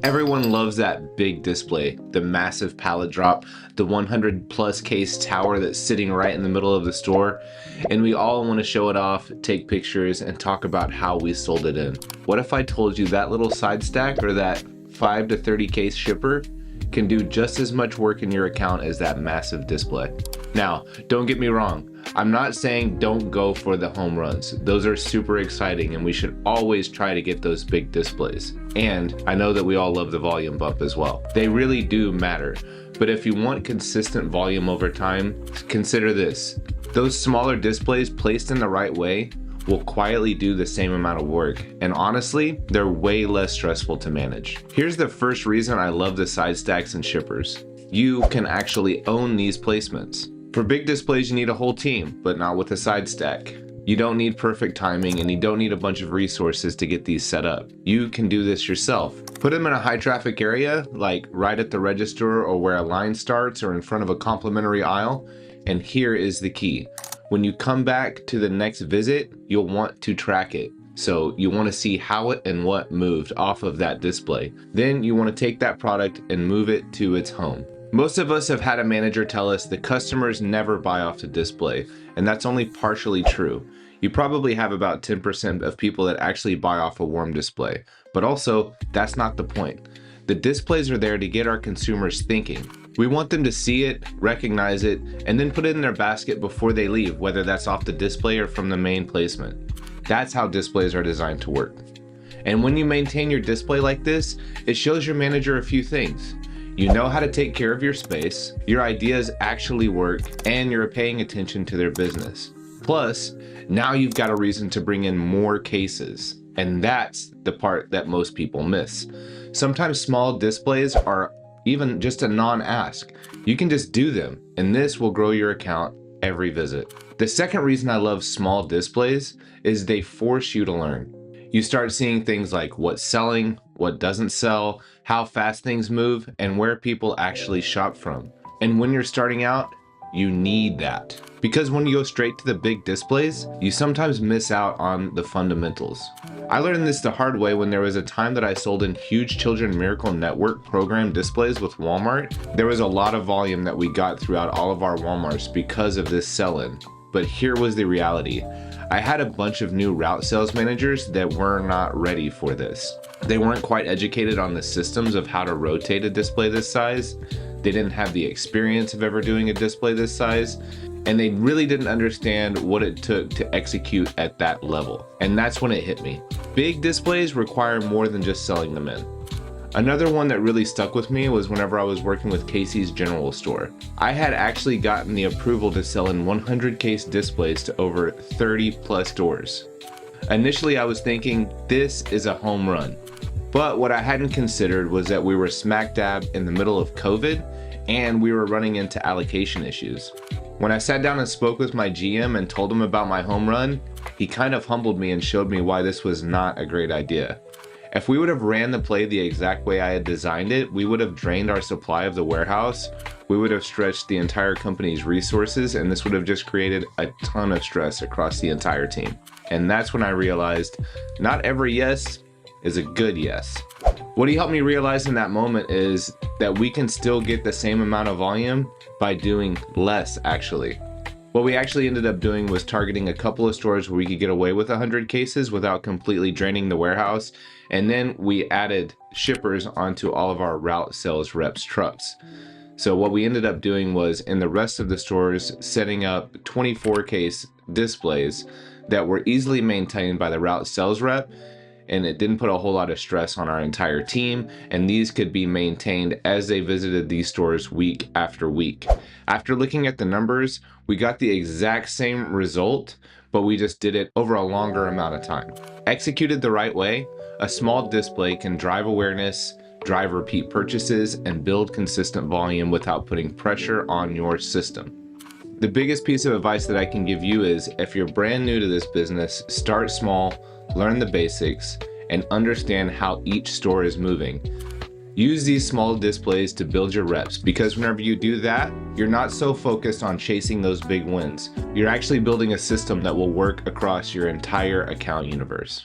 Everyone loves that big display, the massive pallet drop, the 100 plus case tower that's sitting right in the middle of the store, and we all want to show it off, take pictures, and talk about how we sold it in. What if I told you that little side stack or that 5 to 30 case shipper can do just as much work in your account as that massive display? Now, don't get me wrong. I'm not saying don't go for the home runs. Those are super exciting and we should always try to get those big displays. And I know that we all love the volume bump as well. They really do matter. But if you want consistent volume over time, consider this. Those smaller displays placed in the right way will quietly do the same amount of work. And honestly, they're way less stressful to manage. Here's the first reason I love the side stacks and shippers. You can actually own these placements. For big displays, you need a whole team, but not with a side stack. You don't need perfect timing and you don't need a bunch of resources to get these set up. You can do this yourself. Put them in a high traffic area, like right at the register or where a line starts or in front of a complimentary aisle. And here is the key. When you come back to the next visit, you'll want to track it. So you want to see how it and what moved off of that display. Then you want to take that product and move it to its home. Most of us have had a manager tell us the customers never buy off the display, and that's only partially true. You probably have about 10% of people that actually buy off a warm display, but also that's not the point. The displays are there to get our consumers thinking. We want them to see it, recognize it, and then put it in their basket before they leave, whether that's off the display or from the main placement. That's how displays are designed to work. And when you maintain your display like this, it shows your manager a few things. You know how to take care of your space, your ideas actually work, and you're paying attention to their business. Plus, now you've got a reason to bring in more cases. And that's the part that most people miss. Sometimes small displays are even just a non-ask. You can just do them, and this will grow your account every visit. The second reason I love small displays is they force you to learn. You start seeing things like what's selling, what doesn't sell, how fast things move, and where people actually shop from. And when you're starting out, you need that. Because when you go straight to the big displays, you sometimes miss out on the fundamentals. I learned this the hard way when there was a time that I sold in huge Children Miracle Network program displays with Walmart. There was a lot of volume that we got throughout all of our Walmarts because of this sell-in. But here was the reality. I had a bunch of new route sales managers that were not ready for this. They weren't quite educated on the systems of how to rotate a display this size. They didn't have the experience of ever doing a display this size, and they really didn't understand what it took to execute at that level. And that's when it hit me. Big displays require more than just selling them in. Another one that really stuck with me was whenever I was working with Casey's General Store. I had actually gotten the approval to sell in 100 case displays to over 30 plus stores. Initially, I was thinking this is a home run. But what I hadn't considered was that we were smack dab in the middle of COVID and we were running into allocation issues. When I sat down and spoke with my GM and told him about my home run, he kind of humbled me and showed me why this was not a great idea. If we would have ran the play the exact way I had designed it, we would have drained our supply of the warehouse, we would have stretched the entire company's resources, and this would have just created a ton of stress across the entire team. And that's when I realized not every yes is a good yes. What he helped me realize in that moment is that we can still get the same amount of volume by doing less actually. What we actually ended up doing was targeting a couple of stores where we could get away with 100 cases without completely draining the warehouse. And then we added shippers onto all of our route sales reps trucks. So what we ended up doing was in the rest of the stores, setting up 24 case displays that were easily maintained by the route sales rep. And it didn't put a whole lot of stress on our entire team, and these could be maintained as they visited these stores week after week. After looking at the numbers, we got the exact same result, but we just did it over a longer amount of time. Executed the right way, a small display can drive awareness, drive repeat purchases, and build consistent volume without putting pressure on your system. The biggest piece of advice that I can give you is if you're brand new to this business, start small, learn the basics, and understand how each store is moving. Use these small displays to build your reps, because whenever you do that, you're not so focused on chasing those big wins. You're actually building a system that will work across your entire account universe.